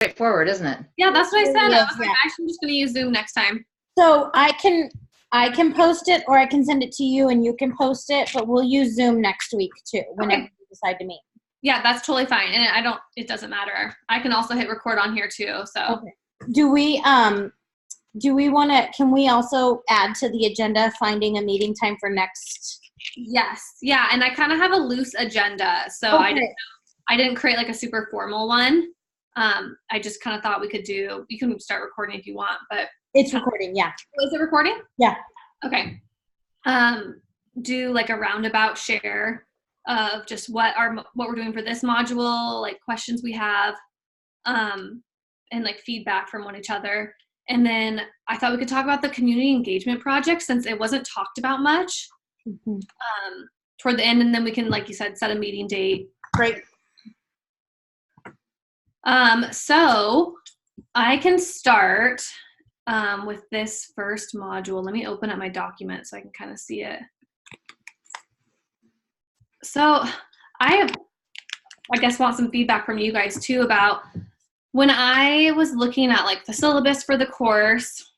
straightforward, isn't it? Yeah, that's what I said. I was like, Yeah. I'm just going to use Zoom next time. So I can post it, or I can send it to you and you can post it, but we'll use Zoom next week too, whenever we decide to meet. Yeah, that's totally fine. And it doesn't matter. I can also hit record on here too. So Okay. Do we want to, can we also add to the agenda finding a meeting time for next? Yes. Yeah. And I kind of have a loose agenda. So Okay. I didn't create like a super formal one. I just kind of thought we could you can start recording if you want, but It's recording. Yeah. Is it recording? Yeah. Okay. Do like a roundabout share of just what we're doing for this module, like questions we have, and like feedback from each other. And then I thought we could talk about the community engagement project since it wasn't talked about much toward the end. And then we can, like you said, set a meeting date. Great. So I can start with this first module. Let me open up my document so I can kind of see it. So I guess want some feedback from you guys too about when I was looking at like the syllabus for the course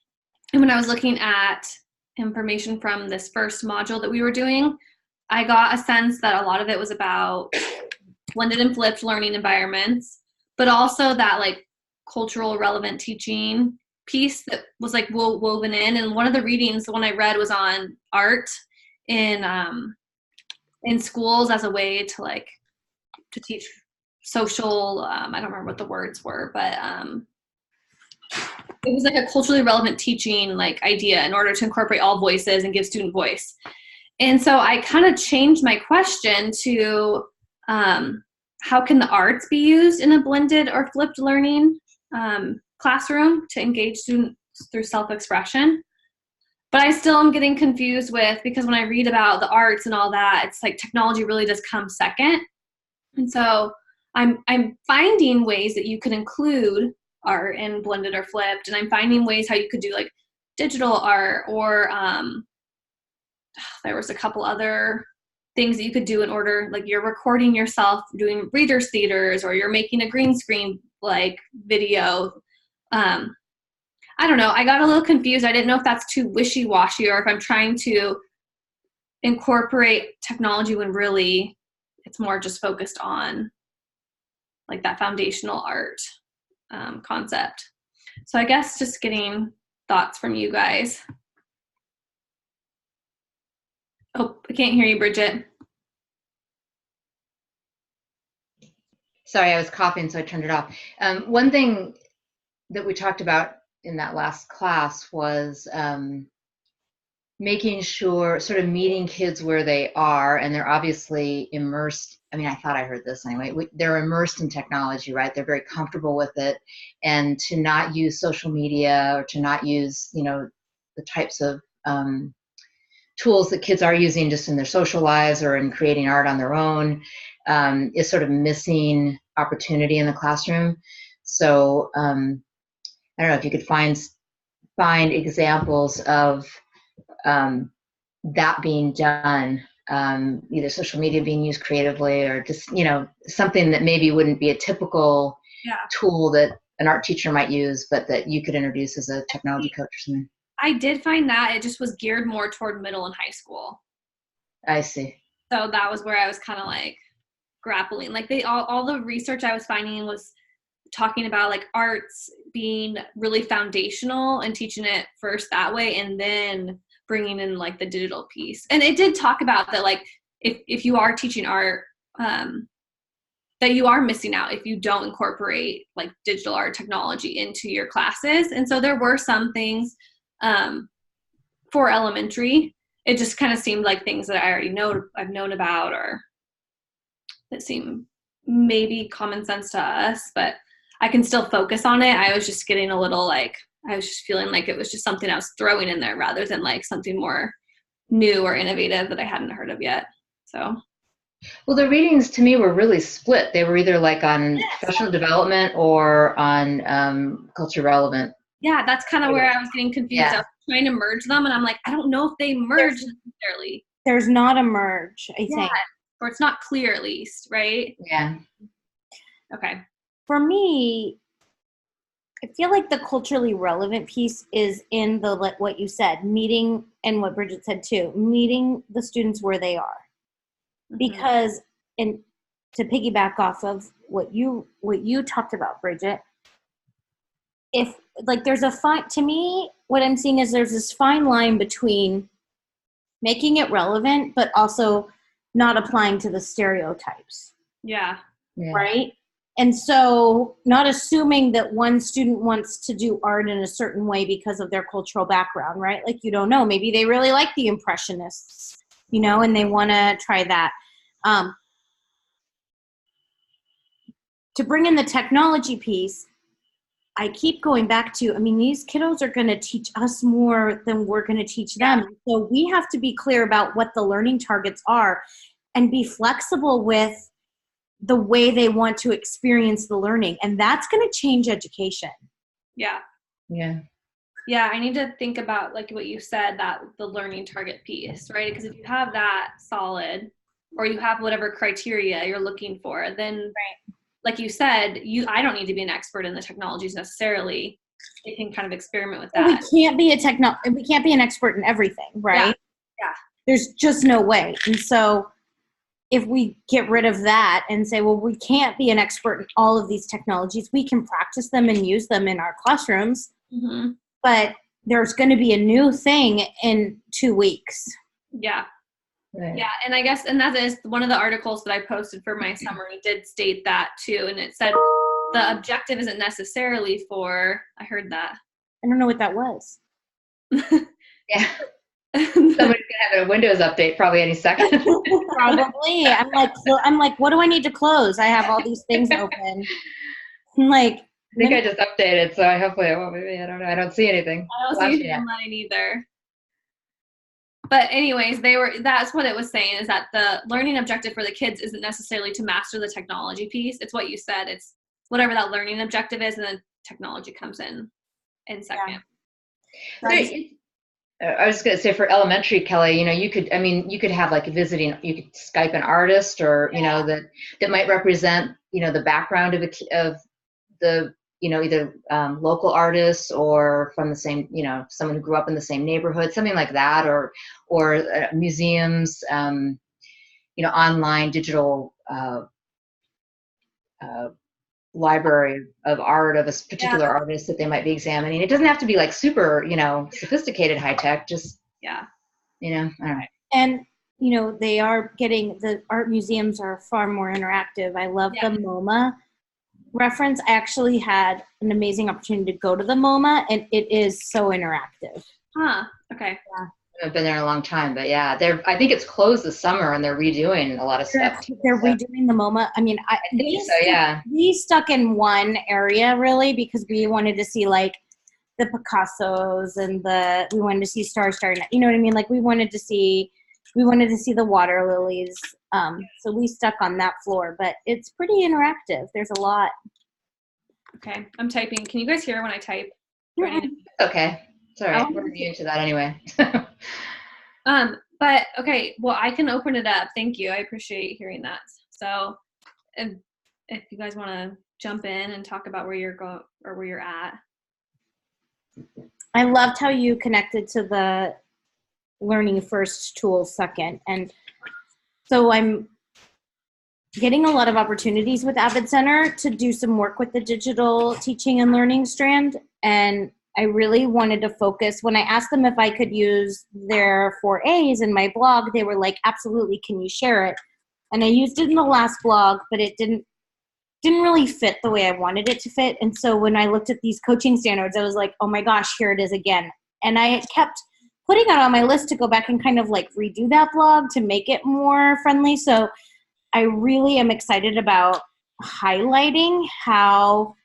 and when I was looking at information from this first module that we were doing, I got a sense that a lot of it was about blended and flipped learning environments, but also that like cultural relevant teaching piece that was like woven in. And one of the readings, the one I read, was on art in schools as a way to like to teach social, I don't remember what the words were, but it was like a culturally relevant teaching like idea in order to incorporate all voices and give student voice. And so I kind of changed my question to how can the arts be used in a blended or flipped learning classroom to engage students through self-expression? But I still am getting confused because when I read about the arts and all that, it's like technology really does come second. And so I'm finding ways that you could include art in blended or flipped, and I'm finding ways how you could do like digital art, or there was a couple other things that you could do in order, like you're recording yourself doing readers theaters, or you're making a green screen like video. I don't know. I got a little confused. I didn't know if that's too wishy-washy or if I'm trying to incorporate technology when really it's more just focused on like that foundational art concept. So I guess just getting thoughts from you guys. Oh, I can't hear you, Bridget. Sorry, I was coughing, so I turned it off. One thing that we talked about in that last class was making sure, sort of meeting kids where they are, and they're obviously immersed. I mean, I thought I heard this anyway. They're immersed in technology, right? They're very comfortable with it, and to not use social media or to not use, the types of tools that kids are using just in their social lives or in creating art on their own is sort of missing opportunity in the classroom. So I don't know if you could find examples of that being done, either social media being used creatively or just, something that maybe wouldn't be a typical tool that an art teacher might use, but that you could introduce as a technology coach or something. I did find that it just was geared more toward middle and high school. I see. So that was where I was kind of like grappling. Like all the research I was finding was talking about like arts being really foundational and teaching it first that way, and then bringing in like the digital piece. And it did talk about that, like if you are teaching art, that you are missing out if you don't incorporate like digital art technology into your classes. And so there were some things for elementary. It just kind of seemed like things that I already I've known about, or that seem maybe common sense to us, but I can still focus on it. I was just getting a little like, I was just feeling like it was just something I was throwing in there rather than like something more new or innovative that I hadn't heard of yet. So. Well, the readings to me were really split. They were either like on professional development or on culture relevant. Yeah, that's kind of where I was getting confused. Yeah. I was trying to merge them, and I'm like, I don't know if they merge necessarily. There's not a merge, I think. Or it's not clear, at least, right? Yeah. Okay. For me, I feel like the culturally relevant piece is in the, like what you said, meeting, and what Bridget said too, meeting the students where they are. Because, and to piggyback off of what you talked about, Bridget, if like there's a fine, to me, what I'm seeing is there's this fine line between making it relevant, but also not applying to the stereotypes. Yeah. Right? And so not assuming that one student wants to do art in a certain way because of their cultural background, right? Like, you don't know, maybe they really like the Impressionists, you know, and they want to try that. To bring in the technology piece, I keep going back to, I mean, these kiddos are going to teach us more than we're going to teach them. So we have to be clear about what the learning targets are and be flexible with the way they want to experience the learning. And that's going to change education. Yeah. Yeah. Yeah, I need to think about, like what you said, that the learning target piece, right? Because if you have that solid, or you have whatever criteria you're looking for, then like you said, I don't need to be an expert in the technologies necessarily. They can kind of experiment with that. We can't be an expert in everything, right? Yeah. There's just no way. And so if we get rid of that and say, well, we can't be an expert in all of these technologies, we can practice them and use them in our classrooms, but there's going to be a new thing in 2 weeks. Yeah. Right. Yeah, and I guess, and that is one of the articles that I posted for my summary did state that too, and it said the objective isn't necessarily for, I heard that. I don't know what that was. Yeah. Somebody's gonna have a Windows update probably any second. Probably. I'm like, what do I need to close? I have all these things open. I'm like, I think I just updated, so hopefully it won't be. I don't know. I don't see anything. I don't see anything online either. But anyways, that's what it was saying, is that the learning objective for the kids isn't necessarily to master the technology piece. It's what you said. It's whatever that learning objective is, and then technology comes in second. Yeah. I was going to say, for elementary, Kelly, you know, you could have like you could Skype an artist, or, you know, that might represent, you know, the background of the, you know, either local artists or from the same, you know, someone who grew up in the same neighborhood, something like that, or museums, you know, online digital library of art of a particular artist that they might be examining. It doesn't have to be like super, you know, sophisticated high tech, just, you know, I don't know. And, you know, the art museums are far more interactive. I love the MoMA reference. I actually had an amazing opportunity to go to the MoMA, and it is so interactive. Okay. Yeah. I haven't been there in a long time, but yeah, I think it's closed this summer, and they're redoing a lot of stuff. They're redoing the MoMA. I mean, we stuck in one area really because we wanted to see like the Picassos and we wanted to see Star, you know what I mean? Like we wanted to see the water lilies. So we stuck on that floor, but it's pretty interactive. There's a lot. Okay, I'm typing. Can you guys hear when I type? Okay. It's all right. We're immune to that anyway. But okay, well, I can open it up. Thank you. I appreciate hearing that. So if you guys want to jump in and talk about where you're going or where you're at. I loved how you connected to the learning first, tools second. And so I'm getting a lot of opportunities with Avid Center to do some work with the digital teaching and learning strand. And I really wanted to focus. When I asked them if I could use their 4As in my blog, they were like, absolutely, can you share it? And I used it in the last blog, but it didn't really fit the way I wanted it to fit. And so when I looked at these coaching standards, I was like, oh my gosh, here it is again. And I kept putting it on my list to go back and kind of like redo that blog to make it more friendly. So I really am excited about highlighting how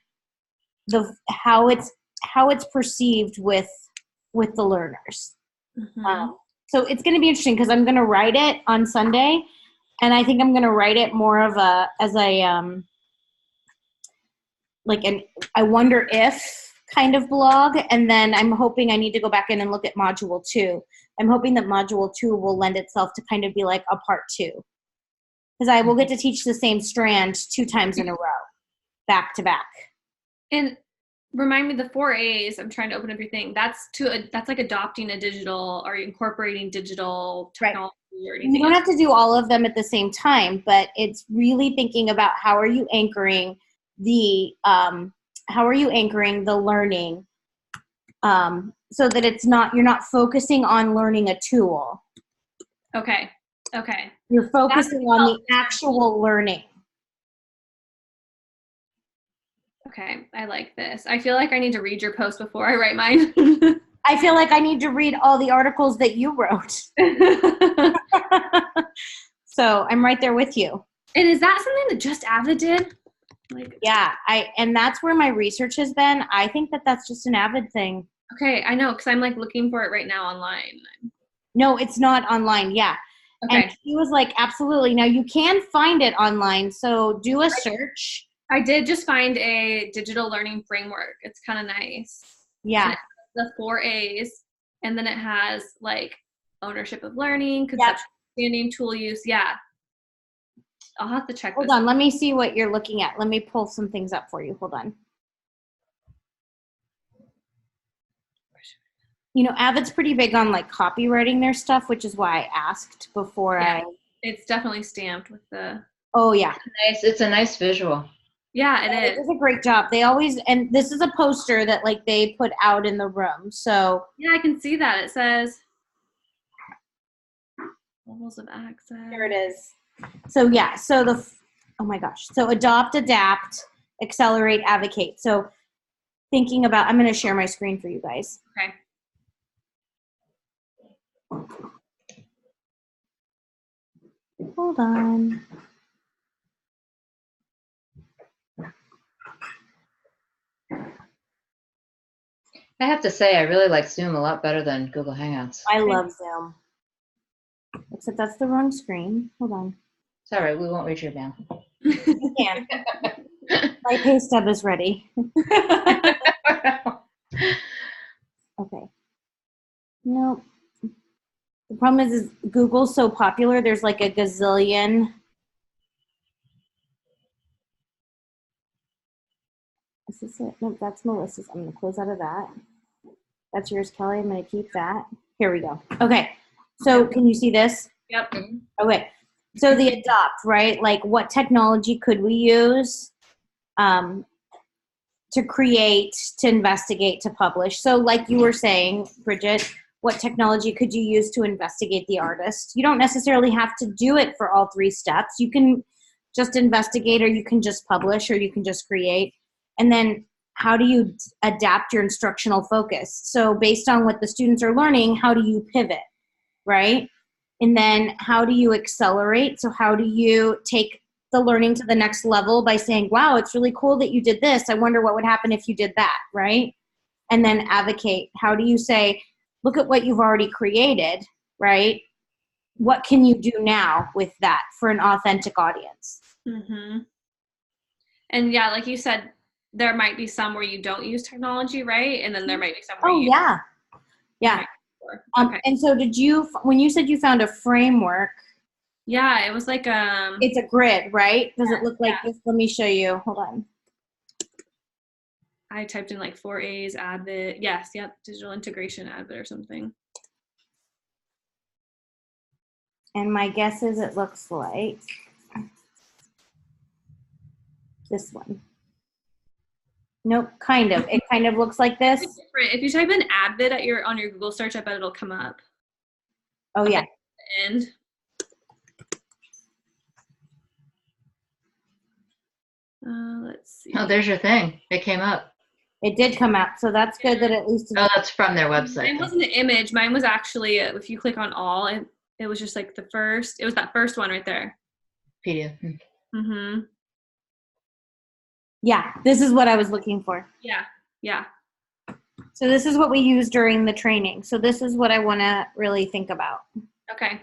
it's perceived with the learners. So it's going to be interesting because I'm going to write it on Sunday, and I think I'm going to write it more of I wonder if kind of blog, and then I'm hoping I need to go back in and look at module 2. I'm hoping that module 2 will lend itself to kind of be like a part 2, because I will get to teach the same strand 2 times in a row, back to back. And remind me, the 4A's, I'm trying to open up your thing. That's like adopting a digital or incorporating digital technology or anything. You don't have to do all of them at the same time, but it's really thinking about how are you anchoring the learning, so that you're not focusing on learning a tool. Okay. You're focusing on the actual learning. Okay, I like this. I feel like I need to read your post before I write mine. I feel like I need to read all the articles that you wrote. So I'm right there with you. And is that something that just Avid did? Yeah, and that's where my research has been. I think that that's just an Avid thing. Okay, I know, because I'm like looking for it right now online. No, it's not online. Yeah. Okay. And he was like, absolutely. Now you can find it online. So do a search. I did just find a digital learning framework. It's kind of nice. Yeah. The 4A's, and then it has like ownership of learning, conceptual understanding, tool use. Yeah. I'll have to check Hold on. Let me see what you're looking at. Let me pull some things up for you. Hold on. You know, Avid's pretty big on like copywriting their stuff, which is why I asked before It's definitely stamped with the. Oh, yeah. It's a nice visual. Yeah, it is. It does a great job. They always, and this is a poster that like they put out in the room. So. Yeah, I can see that. It says levels of access. There it is. So yeah, so oh my gosh. So adopt, adapt, accelerate, advocate. So thinking about, I'm going to share my screen for you guys. Okay. Hold on. I have to say, I really like Zoom a lot better than Google Hangouts. I love Zoom. Except that's the wrong screen. Hold on. It's all right. We won't reach you down. You can. My pay stub is ready. Okay. Nope. The problem is Google's so popular, there's like a gazillion. Is this it? Nope, that's Melissa's. I'm going to close out of that. That's yours, Kelly. I'm going to keep that. Here we go. Okay. So can you see this? Yep. Okay. So the adopt, right? Like what technology could we use to create, to investigate, to publish? So like you were saying, Bridget, what technology could you use to investigate the artist? You don't necessarily have to do it for all three steps. You can just investigate, or you can just publish, or you can just create. And then how do you adapt your instructional focus? So based on what the students are learning, how do you pivot, right? And then how do you accelerate? So how do you take the learning to the next level by saying, wow, it's really cool that you did this. I wonder what would happen if you did that, right? And then advocate. How do you say, look at what you've already created, right? What can you do now with that for an authentic audience? Mm-hmm. And yeah, like you said, there might be some where you don't use technology, right? And then there might be some where you yeah. Yeah. Okay. And so when you said you found a framework. Yeah, it was like it's a grid, right? Does it look like this? Let me show you. Hold on. I typed in like 4A's, Adbit. Yes, yep, digital integration Adbit or something. And my guess is it looks like this one. Nope, kind of. It kind of looks like this. It's different. If you type in Adbit on your Google search, I bet it'll come up. Oh, yeah. And let's see. Oh, there's your thing. It came up. It did come up, so that's good that at least. Oh, that's from their website. Mine wasn't an image. Mine was actually, if you click on all, it was just like the first. It was that first one right there. PDF. Mm-hmm. Yeah, this is what I was looking for. Yeah. So this is what we use during the training. So this is what I want to really think about. Okay.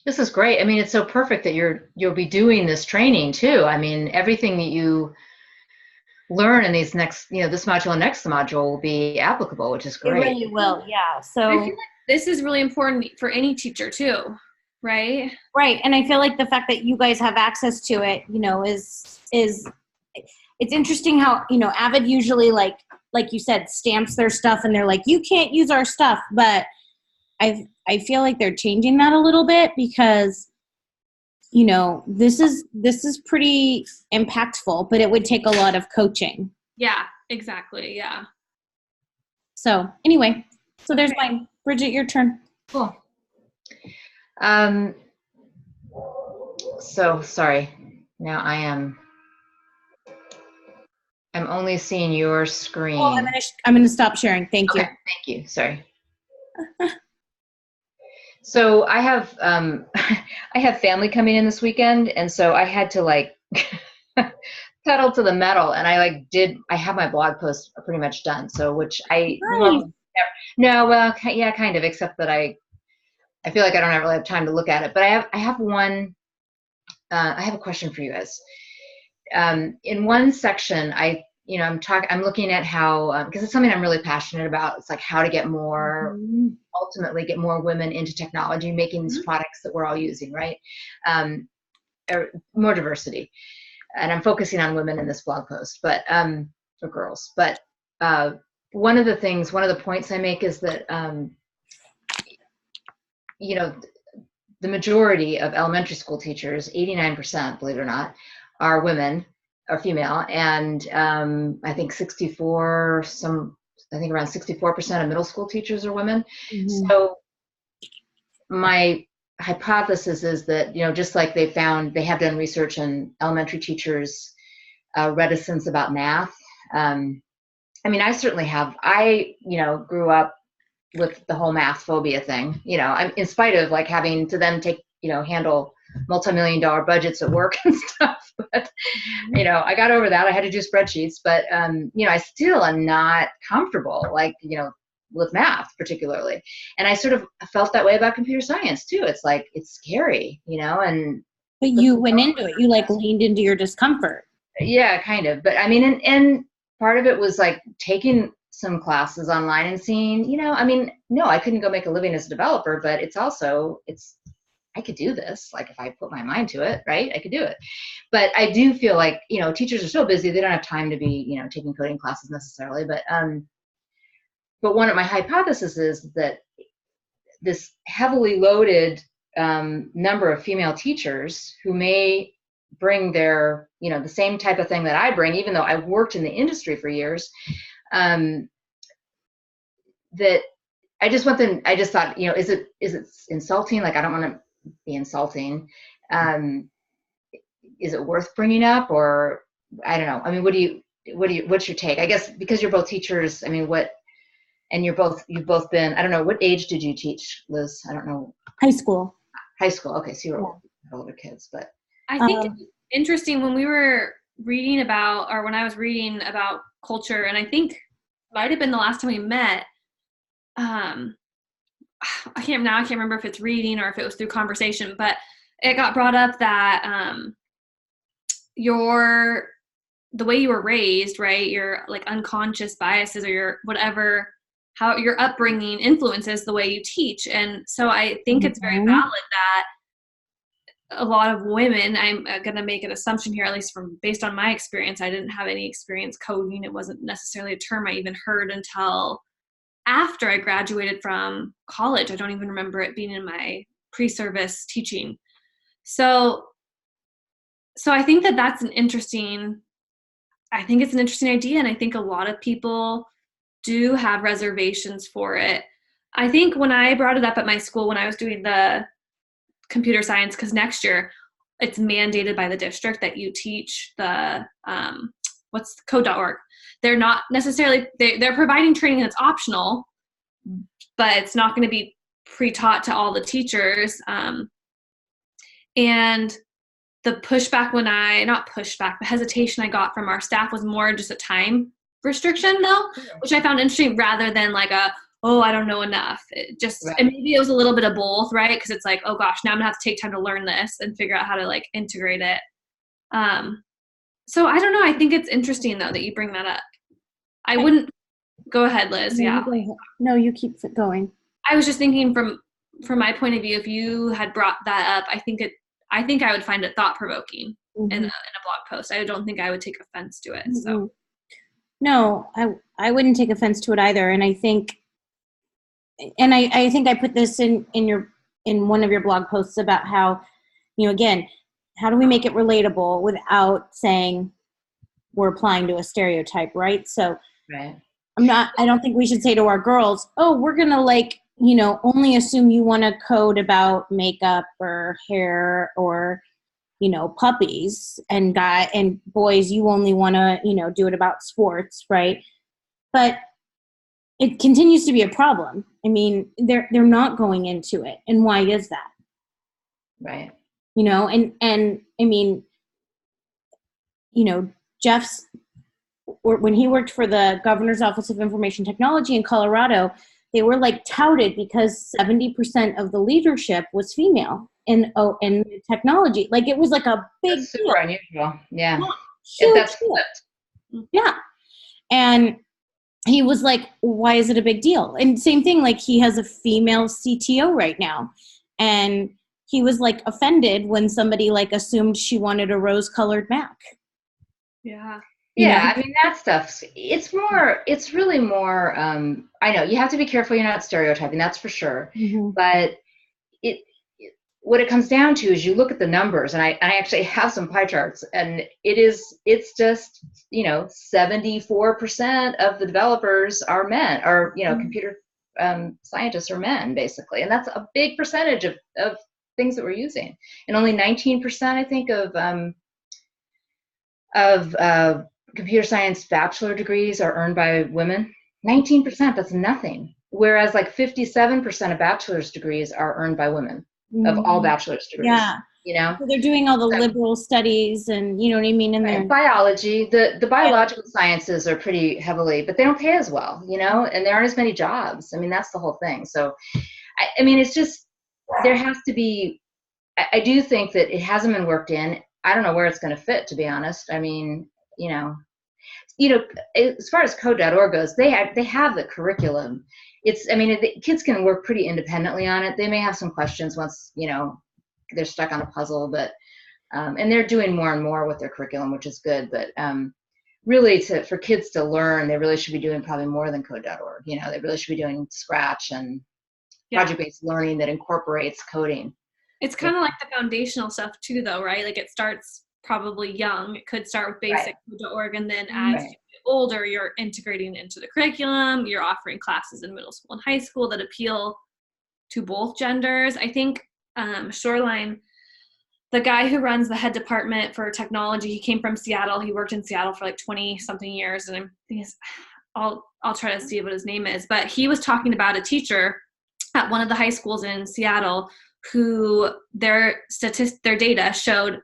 This is great. I mean, it's so perfect that you'll be doing this training too. I mean, everything that you learn in these next, this module and next module will be applicable, which is great. It really will, yeah. So I feel like this is really important for any teacher too, right? Right, and I feel like the fact that you guys have access to it, is it's interesting how, Avid usually like you said, stamps their stuff and they're like, you can't use our stuff. But I feel like they're changing that a little bit because, this is pretty impactful, but it would take a lot of coaching. Yeah, exactly. Yeah. So anyway, there's mine. Bridget, your turn. Cool. So sorry. Now I'm only seeing your screen. Oh, I'm gonna stop sharing. Thank you. Thank you. Sorry. So I have I have family coming in this weekend, and so I had to like pedal to the metal, and I have my blog post pretty much done. So which I normally no, well, yeah, kind of, except that I feel like I don't really have time to look at it. But I have a question for you guys. In one section, I'm looking at how, because it's something I'm really passionate about. It's like how to get more, ultimately get more women into technology, making these products that we're all using, right? Or more diversity. And I'm focusing on women in this blog post, but, or girls. But one of the points I make is that, the majority of elementary school teachers, 89%, believe it or not, are women, are female, and I think around 64% of middle school teachers are women. Mm-hmm. So my hypothesis is that, just like they have done research on elementary teachers' reticence about math. I certainly have. I grew up with the whole math phobia thing, in spite of like having to then handle multi-million-dollar budgets at work and stuff. But, I got over that. I had to do spreadsheets, but, I still am not comfortable, with math particularly. And I sort of felt that way about computer science too. It's like, it's scary, But you went into it. You leaned into your discomfort. Yeah, kind of. But and part of it was like taking some classes online and seeing, no, I couldn't go make a living as a developer, but I could do this. Like if I put my mind to it, right, I could do it. But I do feel like, teachers are so busy, they don't have time to be, taking coding classes necessarily. But one of my hypotheses is that this heavily loaded number of female teachers who may bring their, the same type of thing that I bring, even though I've worked in the industry for years, that I just thought, is it insulting? Like, I don't want to be insulting. Is it worth bringing up, or I don't know. What's your take? I guess because you're both teachers, and you've both been, I don't know, what age did you teach, Liz? I don't know. High school. Okay. So you were older kids, but. I think it's interesting when we were reading about, or when I was reading about culture, and I think it might have been the last time we met, I can't remember if it's reading or if it was through conversation, but it got brought up that the way you were raised, right, your like unconscious biases or your whatever, how your upbringing influences the way you teach. And so I think it's very valid that a lot of women, I'm going to make an assumption here, at least based on my experience, I didn't have any experience coding. It wasn't necessarily a term I even heard until after I graduated from college. I don't even remember it being in my pre-service teaching. So I think that's it's an interesting idea. And I think a lot of people do have reservations for it. I think when I brought it up at my school, when I was doing the computer science, because next year it's mandated by the district that you teach the code.org. They're not necessarily, they're providing training that's optional, but it's not going to be pre-taught to all the teachers. And the pushback the hesitation I got from our staff was more just a time restriction though, which I found interesting rather than like I don't know enough. It just, right. And maybe it was a little bit of both, right? Because it's like, oh gosh, now I'm gonna have to take time to learn this and figure out how to like integrate it. So I don't know. I think it's interesting though that you bring that up. I wouldn't go ahead, Liz. Yeah. No, you keep it going. I was just thinking from my point of view, if you had brought that up, I think I think I would find it thought-provoking Mm-hmm. in a blog post. I don't think I would take offense to it. Mm-hmm. So no, I wouldn't take offense to it either. And I think I put this in one of your blog posts about how, again, how do we make it relatable without saying we're applying to a stereotype, right? So right. I don't think we should say to our girls, oh, we're going to only assume you want to code about makeup or hair or, puppies, and boys, you only want to, do it about sports, right? But it continues to be a problem. I mean, they're not going into it. And why is that? Right. And I mean, Jeff's, when he worked for the Governor's Office of Information Technology in Colorado, they were touted because 70% of the leadership was female in technology. It was a big That's super unusual. Yeah. Huge That's deal. flipped. Yeah. And he was like, why is it a big deal? And same thing, he has a female CTO right now. And he was offended when somebody assumed she wanted a rose-colored Mac. Yeah. Yeah, I mean, that stuff, it's really more, I know, you have to be careful you're not stereotyping, that's for sure. Mm-hmm. But what it comes down to is you look at the numbers, and I actually have some pie charts, and it's just, 74% of the developers are men, or, Mm-hmm. computer scientists are men, basically. And that's a big percentage of things that we're using. And only 19%, I think, of computer science bachelor degrees are earned by women. 19%, that's nothing. Whereas 57% of bachelor's degrees are earned by women, of all bachelor's degrees. Yeah. So they're doing all the liberal studies, and you know what I mean? And right. Biology, the biological sciences are pretty heavily, but they don't pay as well, and there aren't as many jobs. I mean, that's the whole thing. So, I mean, it's just, there has to be, I do think that it hasn't been worked in. I don't know where it's going to fit, to be honest. I mean, as far as code.org goes, they have the curriculum. The kids can work pretty independently on it. They may have some questions once, they're stuck on a puzzle, but, and they're doing more and more with their curriculum, which is good. But really, for kids to learn, they really should be doing probably more than code.org. They really should be doing Scratch and project-based learning that incorporates coding. It's kind of like the foundational stuff too, though, right? It starts probably young. It could start with basic code.org, and then as you get older, you're integrating into the curriculum. You're offering classes in middle school and high school that appeal to both genders. I think Shoreline, the guy who runs the head department for technology, he came from Seattle. He worked in Seattle for 20-something years, and I'll try to see what his name is. But he was talking about a teacher at one of the high schools in Seattle who their data showed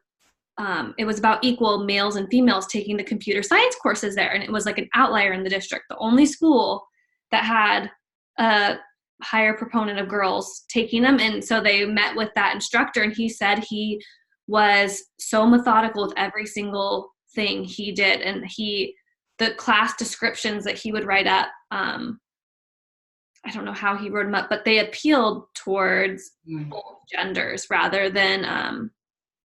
it was about equal males and females taking the computer science courses there. And it was an outlier in the district, the only school that had a higher proponent of girls taking them. And so they met with that instructor, and he said he was so methodical with every single thing he did. And the class descriptions that he would write up, I don't know how he wrote them up, but they appealed towards both genders rather than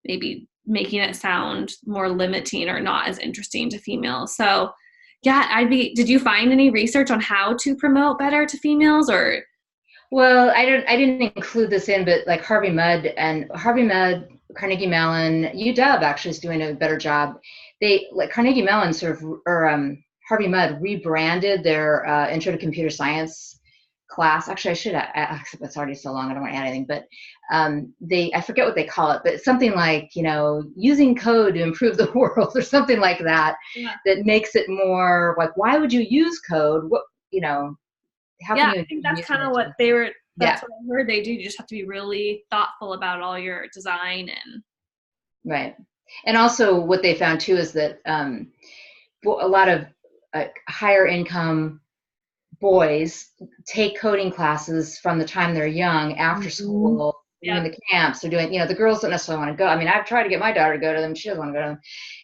maybe making it sound more limiting or not as interesting to females. So yeah, did you find any research on how to promote better to females, or? Well, I didn't include this in, but Harvey Mudd, Carnegie Mellon, UW actually is doing a better job. They Carnegie Mellon Harvey Mudd rebranded their Intro to Computer Science class. Actually, I should add, it's already so long, I don't want to add anything, but I forget what they call it, but it's something like, using code to improve the world or something like that, that makes it more why would you use code? What, how can you? I think that's kind of what that's what I heard they do. You just have to be really thoughtful about all your design and. Right. And also what they found too is that a lot of higher income boys take coding classes from the time they're young after school, doing the camps. They're doing, the girls don't necessarily want to go. I mean, I've tried to get my daughter to go to them. She doesn't want to go to them.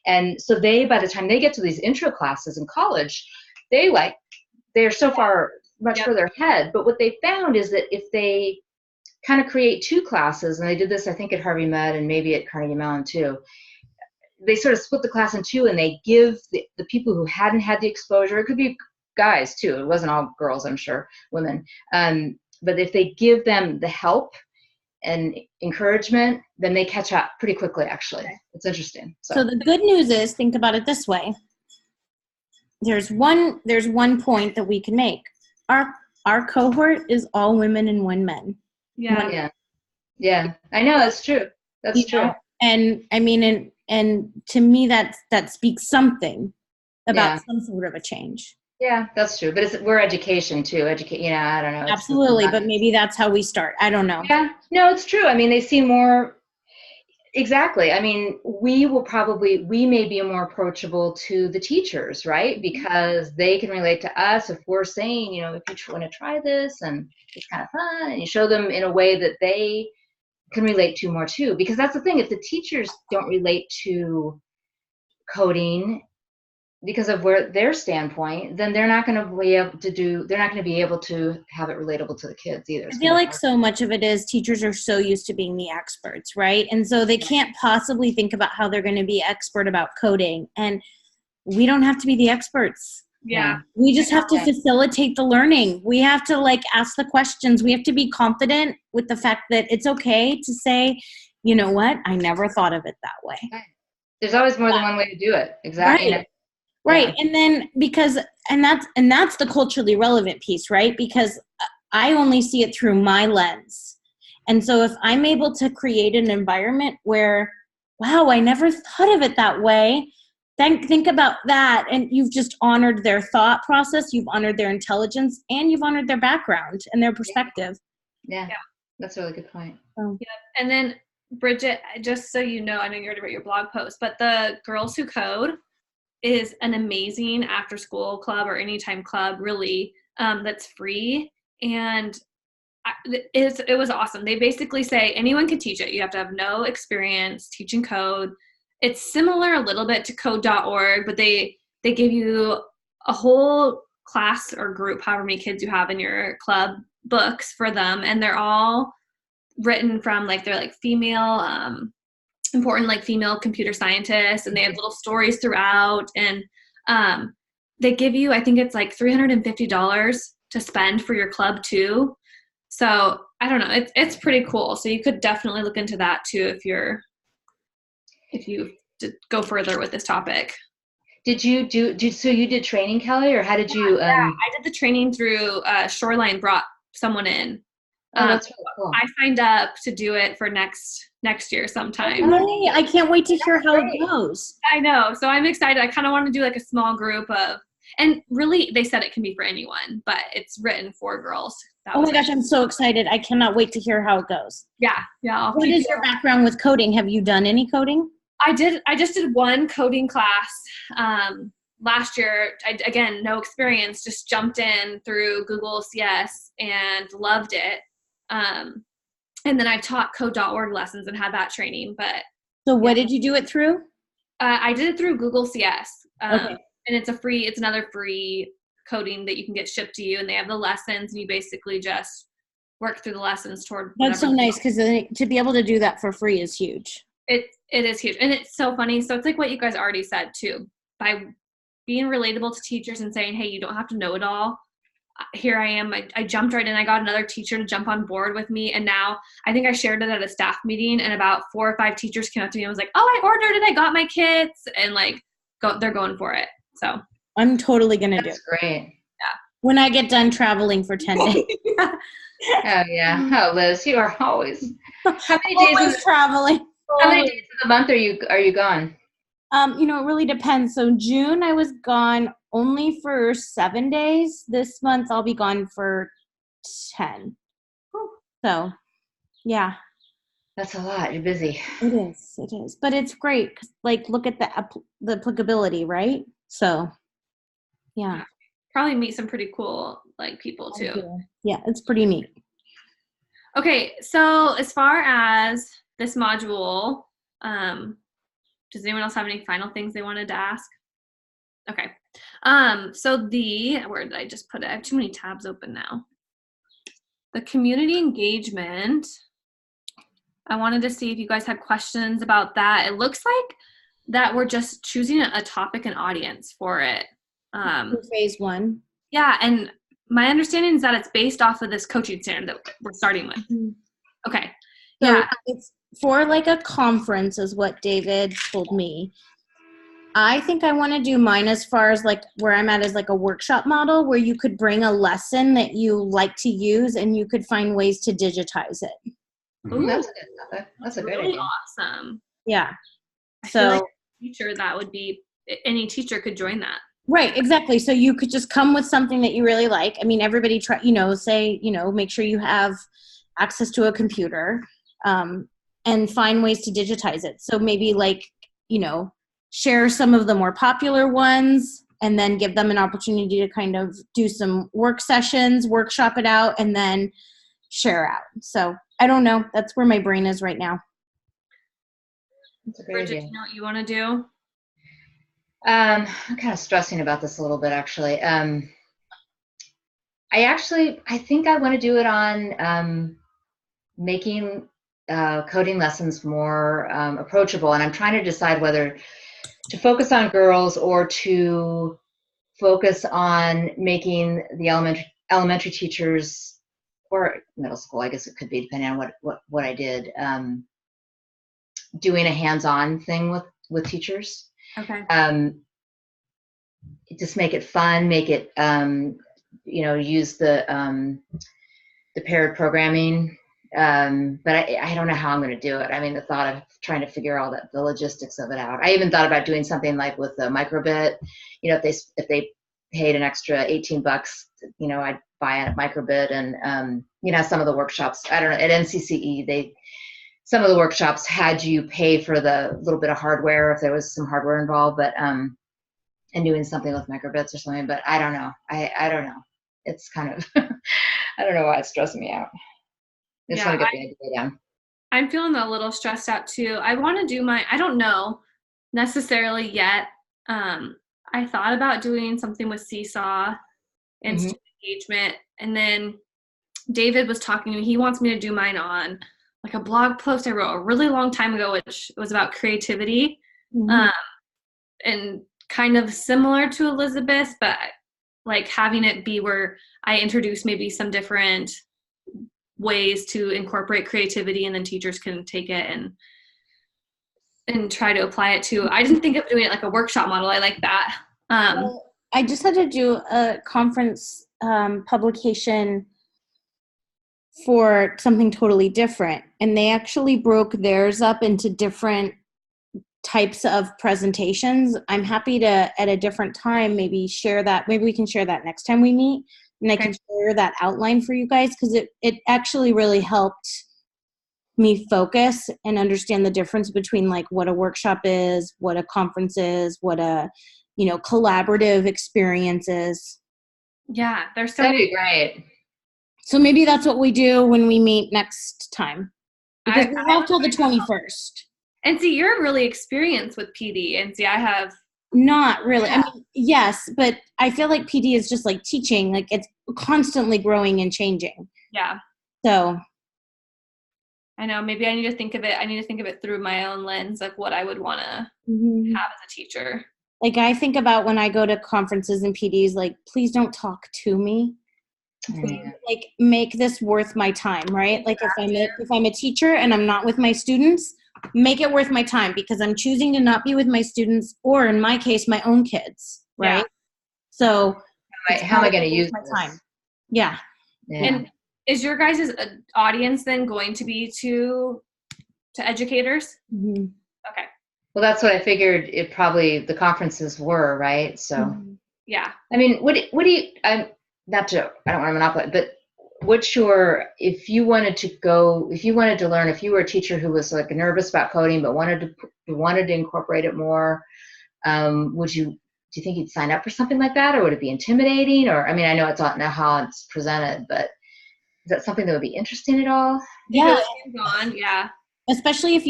And so by the time they get to these intro classes in college, they're so far much further ahead. But what they found is that if they kind of create 2 classes, and they did this, I think, at Harvey Med and maybe at Carnegie Mellon too. They sort of split the class in 2, and they give the people who hadn't had the exposure, it could be guys too, it wasn't all girls, I'm sure, women, but if they give them the help and encouragement, then they catch up pretty quickly, actually. It's interesting. So the good news is, think about it this way. There's one point that we can make. Our cohort is all women and 1 men. Yeah. Yeah. I know, that's true. That's true. Know? And I mean, and to me, that speaks something about some sort of a change. Yeah, that's true. But we're education too. I don't know. Absolutely. But maybe that's how we start. I don't know. Yeah, no, it's true. I mean, they see more. Exactly. I mean, we may be more approachable to the teachers, right? Because they can relate to us if we're saying, if you want to try this and it's kind of fun, and you show them in a way that they can relate to more too. Because that's the thing, if the teachers don't relate to coding because of their standpoint, then they're not going to be able to have it relatable to the kids either. I feel like so much of it is teachers are so used to being the experts, right? And so they can't possibly think about how they're going to be expert about coding. And we don't have to be the experts. Yeah. We just have to facilitate the learning. We have to ask the questions. We have to be confident with the fact that it's okay to say, you know what? I never thought of it that way. There's always more than one way to do it. Exactly. Right. Right. And then that's the culturally relevant piece, right? Because I only see it through my lens. And so if I'm able to create an environment where, wow, I never thought of it that way. Think about that. And you've just honored their thought process. You've honored their intelligence, and you've honored their background and their perspective. Yeah. That's a really good point. So. Yeah. And then Bridget, just so you know, I know you already wrote your blog post, but the Girls Who Code is an amazing after school club or anytime club, really, that's free. And it was awesome. They basically say anyone can teach it. You have to have no experience teaching code. It's similar a little bit to code.org, but they give you a whole class or group, however many kids you have in your club, books for them. And they're all written from they're female, important female computer scientists, and they have little stories throughout, and they give you, I think it's $350 to spend for your club too. So I don't know, it's pretty cool. So you could definitely look into that too if you go further with this topic. Did you so you did training, Kelly, or how did you? Yeah, I did the training through Shoreline brought someone in. Oh, that's really cool. I signed up to do it for next year sometime. Really? I can't wait to hear how it goes. I know. So I'm excited. I kind of want to do a small group and really they said it can be for anyone, but it's written for girls. Oh my gosh, I'm so excited. I cannot wait to hear how it goes. Yeah. Yeah. What is your background with coding? Have you done any coding? I just did one coding class last year. Again, no experience, just jumped in through Google CS and loved it. And then I taught code.org lessons and had that training. But so what did you do it through? I did it through Google CS. Okay. And it's another free coding that you can get shipped to you, and they have the lessons, and you basically just work through the lessons toward. That's so nice, because to be able to do that for free is huge. It is huge, and it's so funny. So it's what you guys already said too. By being relatable to teachers and saying, hey, you don't have to know it all. Here I am. I jumped right in. I got another teacher to jump on board with me. And now I think I shared it at a staff meeting, and about 4 or 5 teachers came up to me and was like, oh, I ordered it. I got my kits, and they're going for it. So I'm totally going to do it. That's great. Yeah. When I get done traveling for 10 days. Yeah. Oh, yeah. Oh, Liz, you are always. How many days traveling? How many days of the month are you gone? It really depends. So June I was gone only for 7 days. This month I'll be gone for 10. So, yeah. That's a lot. You're busy. It is. But it's great. Look at the applicability, right? So, yeah. Probably meet some pretty cool people too. Yeah, it's pretty neat. Okay, so as far as this module, does anyone else have any final things they wanted to ask? Okay. So where did I just put it? I have too many tabs open now. the community engagement, I wanted to see if you guys had questions about that. It looks like that we're just choosing a topic and audience for it. For phase 1. Yeah, and my understanding is that it's based off of this coaching standard that we're starting with. Mm-hmm. Okay. So Yeah. it's for like a conference is what David told me. I think I want to do mine as far as like where I'm at is like a workshop model where you could bring a lesson that you like to use and you could find ways to digitize it. Ooh, That's a great really idea. awesome. Yeah. I feel like a teacher, that would be, any teacher could join that. Right, exactly. So you could just come with something that you really like. I mean, everybody try, make sure you have access to a computer, and find ways to digitize it. So maybe share some of the more popular ones and then give them an opportunity to kind of do some work sessions, workshop it out, and then share out. So I don't know. That's where my brain is right now. That's a great Bridget, idea. you know what you want to do? I'm kind of stressing about this a little bit, actually. I think I want to do it on making coding lessons more approachable. And I'm trying to decide whether to focus on girls or to focus on making the elementary teachers, or middle school, I guess it could be, depending on what I did, doing a hands-on thing with teachers. Okay. Just make it fun, make it, use the paired programming. But I don't know how I'm going to do it. I mean, the thought of trying to figure all the logistics of it out. I even thought about doing something like with the microbit. If they paid an extra $18, I'd buy a microbit. And some of the workshops, I don't know, at NCCE, some of the workshops had you pay for the little bit of hardware if there was some hardware involved, but and doing something with microbits or something. But I don't know. I don't know. It's kind of I don't know why it's stressing me out. I just want to get the idea down. I'm feeling a little stressed out too. I want to do I don't know necessarily yet. I thought about doing something with Seesaw and student engagement. And then David was talking to me. He wants me to do mine on like a blog post I wrote a really long time ago, which was about creativity. And kind of similar to Elizabeth, but like having it be where I introduce maybe some different ways to incorporate creativity, and then teachers can take it and try to apply it to. I didn't think of doing it like a workshop model. I like that. I just had to do a conference publication for something totally different, and they actually broke theirs up into different types of presentations. I'm happy to, at a different time, maybe share that. Maybe we can share that next time we meet, and I can share that outline for you guys, because it actually really helped me focus and understand the difference between like what a workshop is, what a conference is, what a collaborative experience is. Yeah, there's so that'd be great. So maybe that's what we do when we meet next time, because we have till the 21st. And see, you're really experienced with PD, and see, I have not really. Yeah. I mean, yes, but I feel like PD is just like teaching, like it's constantly growing and changing. Yeah. So I know, maybe I need to think of it through my own lens of what I would want to have as a teacher. Like I think about when I go to conferences and PDs, like, please don't talk to me. Like make this worth my time, right? Like if I'm a teacher and I'm not with my students, make it worth my time, because I'm choosing to not be with my students, or in my case, my own kids, right? Yeah. So how am I going to use my time? Yeah. And is your guys' audience then going to be to educators? Mm-hmm. Okay. Well, that's what I figured the conferences were, right? So, yeah. I mean, what do you, I don't want to monopolize, but if you wanted to learn, if you were a teacher who was like nervous about coding, but wanted to incorporate it more, do you think you'd sign up for something like that, or would it be intimidating? Or, I mean, I know it's not how it's presented, but is that something that would be interesting at all? Yeah. Yeah. Especially if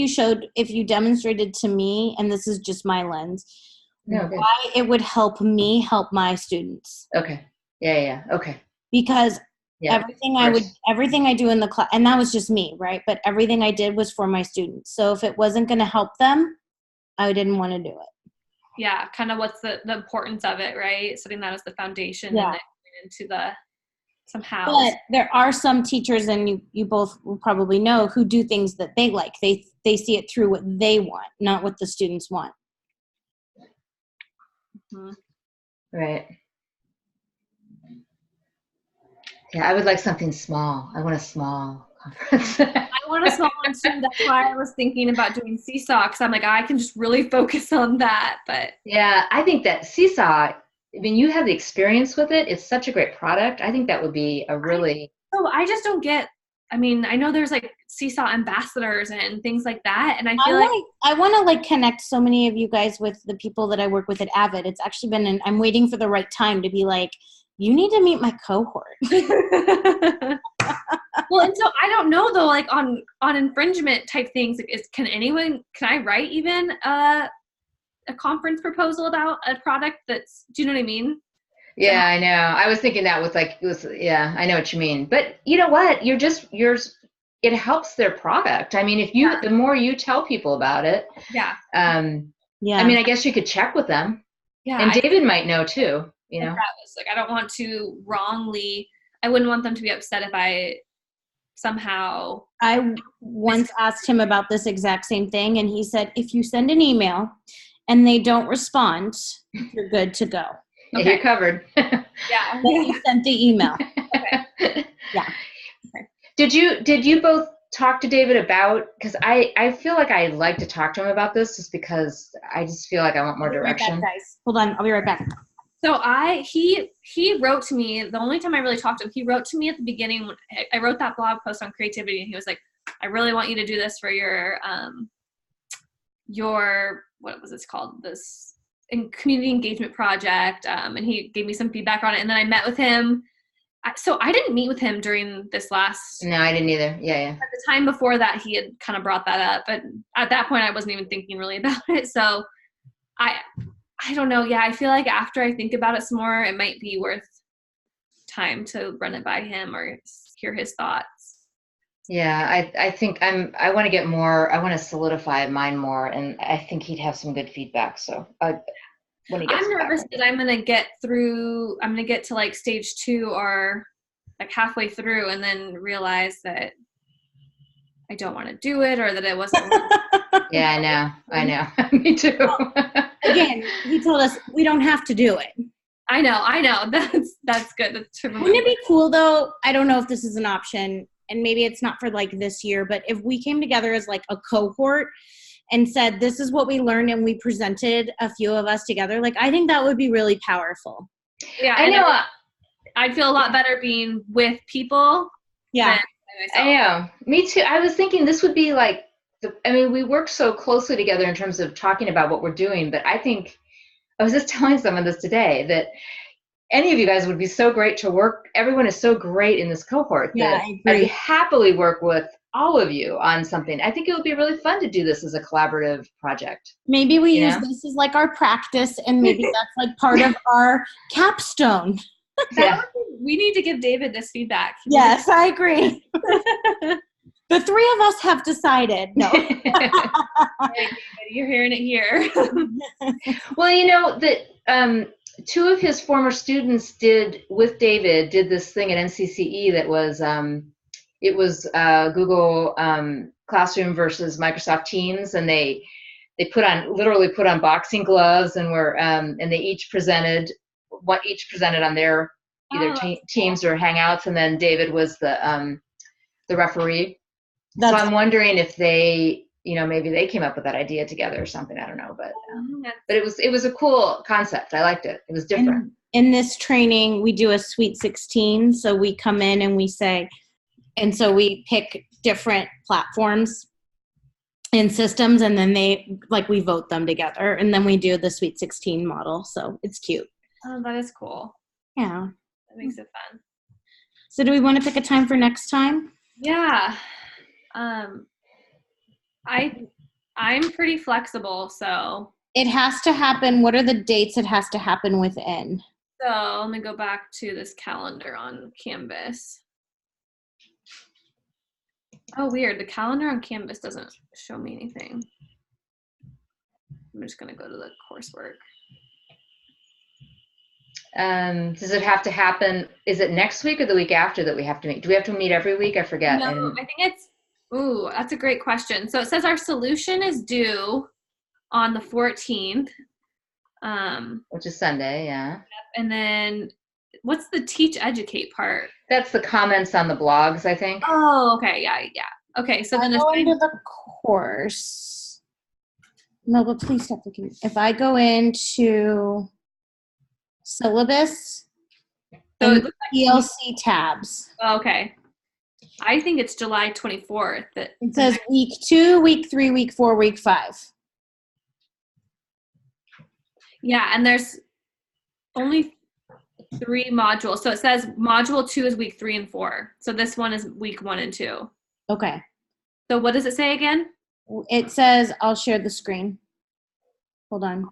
you demonstrated to me, and this is just my lens, why it would help me help my students. Okay. Yeah. Okay. Because Yeah. Everything I do in the class, and that was just me, right? But everything I did was for my students. So if it wasn't going to help them, I didn't want to do it. Yeah, kind of what's the importance of it, right? Setting that as the foundation and then going into the somehow. But there are some teachers, and you both will probably know, who do things that they like. They see it through what they want, not what the students want. Mm-hmm. Right. Yeah, I would like something small. I want a small conference. I want a small one too. That's why I was thinking about doing Seesaw, because I'm like, I can just really focus on that. But yeah, I think that Seesaw, when you have the experience with it, it's such a great product. I think that would be a really. I just don't get. I mean, I know there's like Seesaw ambassadors and things like that, and I feel I want to like connect so many of you guys with the people that I work with at Avid. It's actually been, I'm waiting for the right time to be like, you need to meet my cohort. Well, and so I don't know though, like on infringement type things, can I write even a conference proposal about a product that's, do you know what I mean? Yeah, I know. I was thinking that was like, yeah, I know what you mean. But you know what? It helps their product. I mean, the more you tell people about it, I mean, I guess you could check with them. Yeah. And David might know too, you know. Like, I don't want to I wouldn't want them to be upset if I somehow. I once asked him about this exact same thing, and he said, if you send an email and they don't respond, you're good to go. Okay. You're covered. Yeah. You sent the email. Okay. Yeah. Okay. Did you both talk to David about, because I feel like I'd like to talk to him about this just because I just feel like I want more direction. Right back, guys. Hold on, I'll be right back. So he wrote to me, the only time I really talked to him, he wrote to me at the beginning when I wrote that blog post on creativity, and he was like, I really want you to do this for your what was this called? This community engagement project. And he gave me some feedback on it. And then I met with him. So I didn't meet with him during this last. No, I didn't either. Yeah. At the time before that, he had kind of brought that up. But at that point, I wasn't even thinking really about it. So I don't know. Yeah, I feel like after I think about it some more, it might be worth time to run it by him or hear his thoughts. Yeah, I think I want to get more. I want to solidify mine more, and I think he'd have some good feedback. So when he gets I'm nervous that I'm gonna get to like stage 2 or like halfway through, and then realize that I don't want to do it, or that it wasn't. Yeah, I know. Me too. Again, he told us we don't have to do it. I know. That's good. Wouldn't it be cool though? I don't know if this is an option, and maybe it's not for like this year, but if we came together as like a cohort and said, this is what we learned, and we presented a few of us together, like, I think that would be really powerful. Yeah, I know. I'd feel a lot better being with people. Yeah. I know. Me too. I was thinking this would be like, we work so closely together in terms of talking about what we're doing, but I think, I was just telling someone this today, that any of you guys would be so great to work. Everyone is so great in this cohort that I'd happily work with all of you on something. I think it would be really fun to do this as a collaborative project. Maybe we use this as like our practice, and maybe that's like part of our capstone. Yeah. We need to give David this feedback. Yes, I agree. The three of us have decided. No. You're hearing it here. Well, you know, that 2 of his former students did this thing at NCCE that was, it was Google Classroom versus Microsoft Teams, and they literally put on boxing gloves, and and they each presented on their either Teams or Hangouts, and then David was the referee. So I'm wondering if they, maybe they came up with that idea together or something. I don't know, but it was a cool concept. I liked it. It was different. In this training, we do a Sweet 16. So we come in and we say, and so we pick different platforms and systems, and then we vote them together, and then we do the Sweet 16 model. So it's cute. Oh, that is cool. Yeah. That makes it fun. So do we want to pick a time for next time? Yeah. I'm pretty flexible, so. It has to happen. What are the dates it has to happen within? So let me go back to this calendar on Canvas. Oh, weird. The calendar on Canvas doesn't show me anything. I'm just going to go to the coursework. Does it have to happen? Is it next week or the week after that we have to meet? Do we have to meet every week? I forget. No, I think it's, ooh, that's a great question. So it says our solution is due on the 14th. Which is Sunday, yeah. And then what's the teach educate part? That's the comments on the blogs, I think. Oh, okay. Yeah. Okay. So then I go into the course. No, but please stop looking. If I go into syllabus, so it and looks like PLC tabs. Okay. I think it's July 24th. That It says week 2, week 3, week 4, week 5. Yeah, and there's only 3 modules. So it says module 2 is week 3 and 4. So this one is week 1 and 2. Okay. So what does it say again? It says, I'll share the screen. Hold on.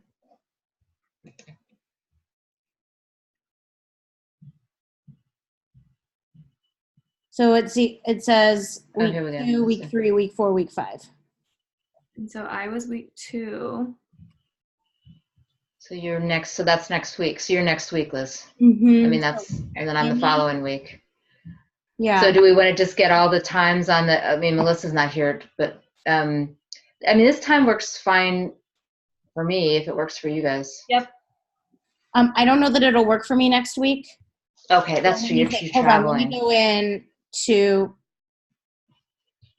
So it says week 2, week 3, week 4, week 5. And so I was week 2. So you're next. So that's next week. So you're next week, Liz. Mm-hmm. I mean, and then I'm the following week. Yeah. So do we want to just get all the times on the? I mean, Melissa's not here, but I mean, this time works fine for me if it works for you guys. Yep. I don't know that it'll work for me next week. Okay, that's true. You're Hold traveling. on,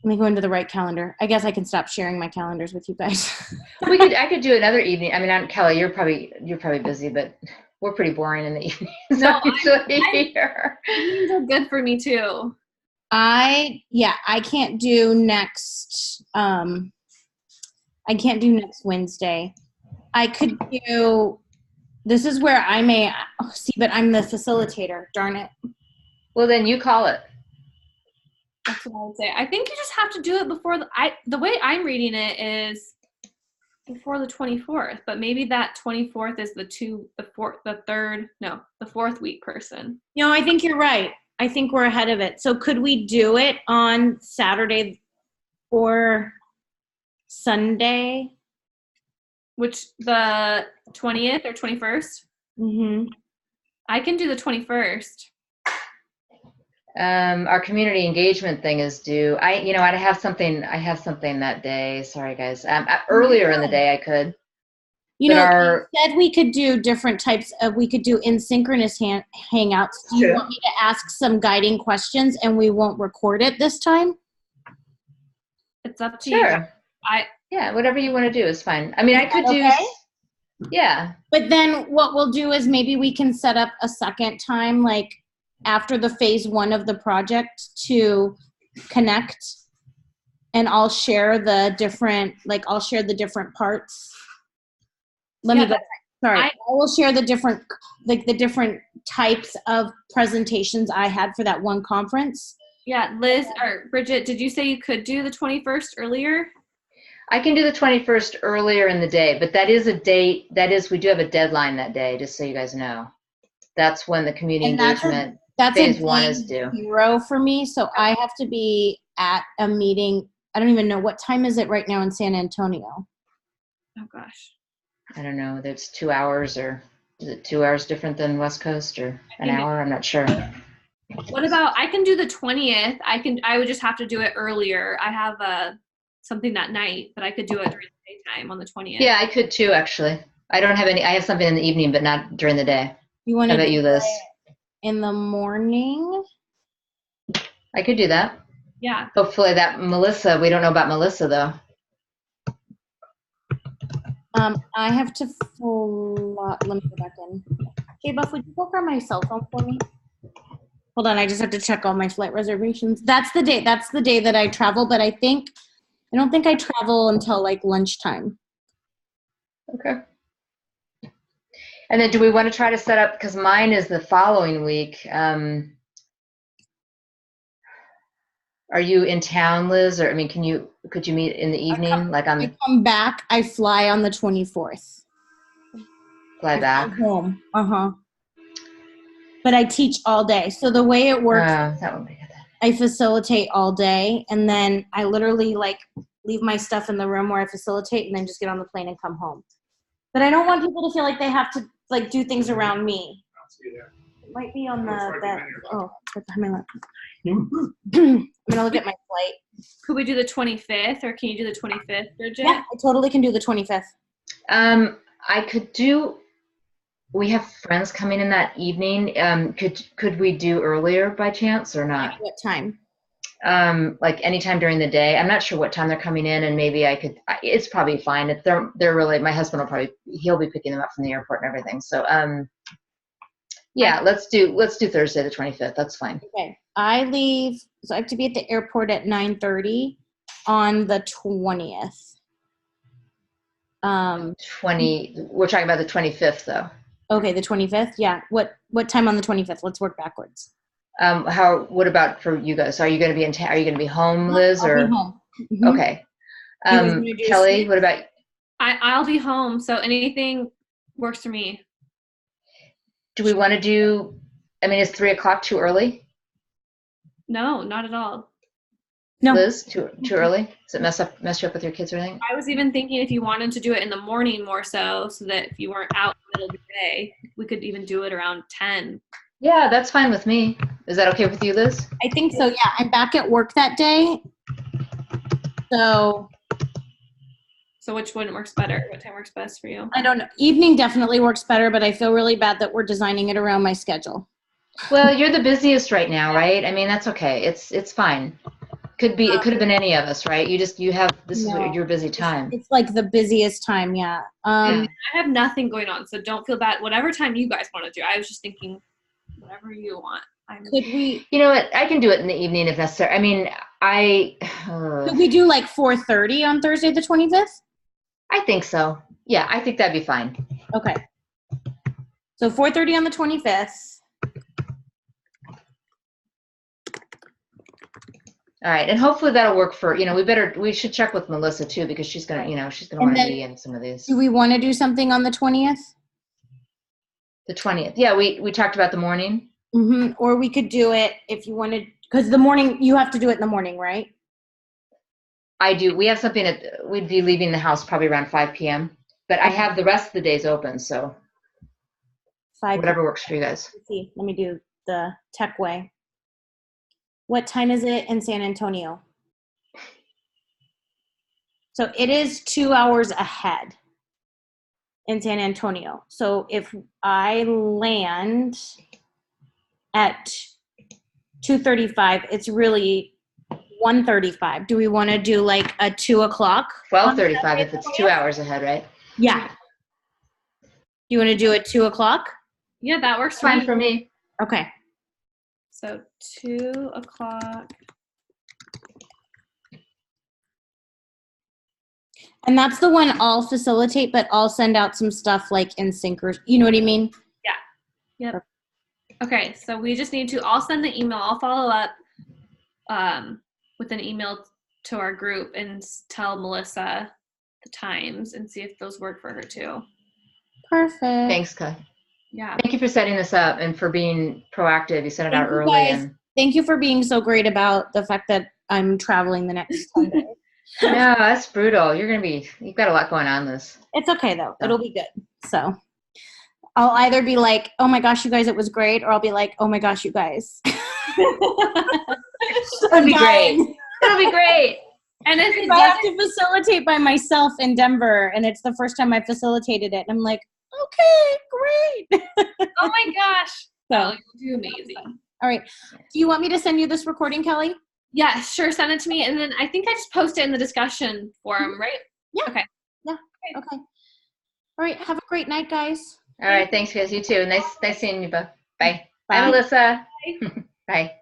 let me go into the right calendar. I guess I can stop sharing my calendars with you guys. I could do another evening. I mean, Kelly, you're probably busy, but we're pretty boring in the evening. No, here. Evenings are good for me too. I can't do next. I can't do next Wednesday. I could do. This is where I may see, but I'm the facilitator. Darn it. Well, then you call it. That's what I would say. I think you just have to do it before the way I'm reading it is before the 24th, but maybe that 24th is the fourth week person. No, I think you're right. I think we're ahead of it. So could we do it on Saturday or Sunday? Which, the 20th or 21st? Mm-hmm. I can do the 21st. Our community engagement thing is due. I have something that day. Sorry, guys. Earlier in the day I could. You said we could do different types of, we could do asynchronous hangouts. Do you want me to ask some guiding questions and we won't record it this time? It's up to you. Yeah, whatever you want to do is fine. I mean, I could do, yeah. But then what we'll do is maybe we can set up a second time, like after the phase 1 of the project to connect, and I'll share the different parts. I will share the different types of presentations I had for that one conference. Yeah, Liz or Bridget, did you say you could do the 21st earlier? I can do the 21st earlier in the day, but that is a date. We do have a deadline that day, just so you guys know. That's when the community engagement phase 1 is due. 0 for me, so I have to be at a meeting. I don't even know what time is it right now in San Antonio. Oh gosh. I don't know. That's 2 hours, or is it 2 hours different than West Coast, or an hour? I'm not sure. What about, I can do the 20th. I would just have to do it earlier. I have something that night, but I could do it during the daytime on the 20th. Yeah, I could too, actually. I don't have any. I have something in the evening, but not during the day. You want to do you, Liz? In the morning? I could do that. Yeah. Hopefully Melissa, we don't know about Melissa though. I have to let me go back in. Hey, Buff, would you go grab my cell phone for me? Hold on, I just have to check all my flight reservations. That's the day that I travel, but I don't think I travel until like lunchtime. Okay. And then do we want to try to set up, because mine is the following week. Are you in town, Liz? Or, I mean, could you meet in the evening? I come back, I fly on the 24th. Fly back? Home. But I teach all day. So the way it works. That would be good. I facilitate all day, and then I literally like leave my stuff in the room where I facilitate and then just get on the plane and come home. But I don't want people to feel like they have to like do things around me. I'll see you there. It might be on that. Oh, it's behind my laptop. Mhm. I'm gonna look at my flight. Could we do the 25th, or can you do the 25th, Bridget? Yeah, I totally can do the 25th. I could do. We have friends coming in that evening. Could we do earlier by chance or not? What time? Like anytime during the day. I'm not sure what time they're coming in, and maybe I could. It's probably fine. If they're really. My husband he'll be picking them up from the airport and everything. So yeah, let's do Thursday the 25th. That's fine. Okay, I leave. So I have to be at the airport at 9:30 on the 20th. 20. We're talking about the 25th though. Okay, the 25th. Yeah. What time on the 25th? Let's work backwards. What about for you guys? Are you going to be are you going to be home, Liz? I'll or be home. Mhm. Okay. You guys wanna do Kelly, sleep? what about? I'll be home, so anything works for me. Do we want to do? I mean, is 3 o'clock too early? No, not at all. No. Liz, too early? Does it mess you up with your kids or anything? I was even thinking if you wanted to do it in the morning more so that if you weren't out in the middle of the day, we could even do it around 10. Yeah, that's fine with me. Is that okay with you, Liz? I think so. Yeah, I'm back at work that day. So which one works better? What time works best for you? I don't know. Evening definitely works better, but I feel really bad that we're designing it around my schedule. Well, you're the busiest right now, right? I mean, that's okay. It's fine. It could have been any of us, right? You have this No. is your busy time. It's like the busiest time, yeah. I have nothing going on, so don't feel bad. Whatever time you guys want to do. I was just thinking whatever you want. Could we You know what? I can do it in the evening if necessary. I mean, could we do like 4:30 on Thursday the 25th? I think so. Yeah, I think that'd be fine. Okay. So 4:30 on the 25th. All right, and hopefully that'll work for, we should check with Melissa too, because she's gonna want to be in some of these. Do we want to do something on the 20th? The 20th. Yeah, we talked about the morning. Mm-hmm. Or we could do it if you wanted, because the morning, you have to do it in the morning, right? I do. We have something we'd be leaving the house probably around 5 p.m., but I have the rest of the days open, so 5 whatever works for you guys. Let's see. Let me do the tech way. What time is it in San Antonio? So it is 2 hours ahead in San Antonio. So if I land at 2:35, it's really 1:35. Do we want to do like a 2 o'clock? 12:35 if it's 2 hours ahead, right? Yeah. Do you want to do it 2 o'clock? Yeah, that works Fine for me. Okay. So 2 o'clock. And that's the one I'll facilitate, but I'll send out some stuff like in sync or, you know what I mean? Yeah. Yep. Okay, so we just need to, I'll send the email. I'll follow up with an email to our group and tell Melissa the times and see if those work for her too. Perfect. Thanks, Kai. Yeah. Thank you for setting this up and for being proactive. You sent it out Thank you, early. guys. And Thank you for being so great about the fact that I'm traveling the next Sunday. no, that's brutal. You've got a lot going on this. It's okay though. It'll be good. So I'll either be like, oh my gosh, you guys, it was great. Or I'll be like, oh my gosh, you guys. That'll be great. That'll be great. And if I have to facilitate by myself in Denver, and it's the first time I facilitated it, and I'm like, okay, great. oh my gosh. So You do amazing. all right. Do you want me to send you this recording, Kelly? Yeah, sure. Send it to me. And then I think I just post it in the discussion forum, right? Yeah. Okay. Yeah. Okay. All right. Have a great night, guys. All right. Thanks, guys. You too. Nice seeing you both. Bye. Bye. Bye, Melissa. Bye.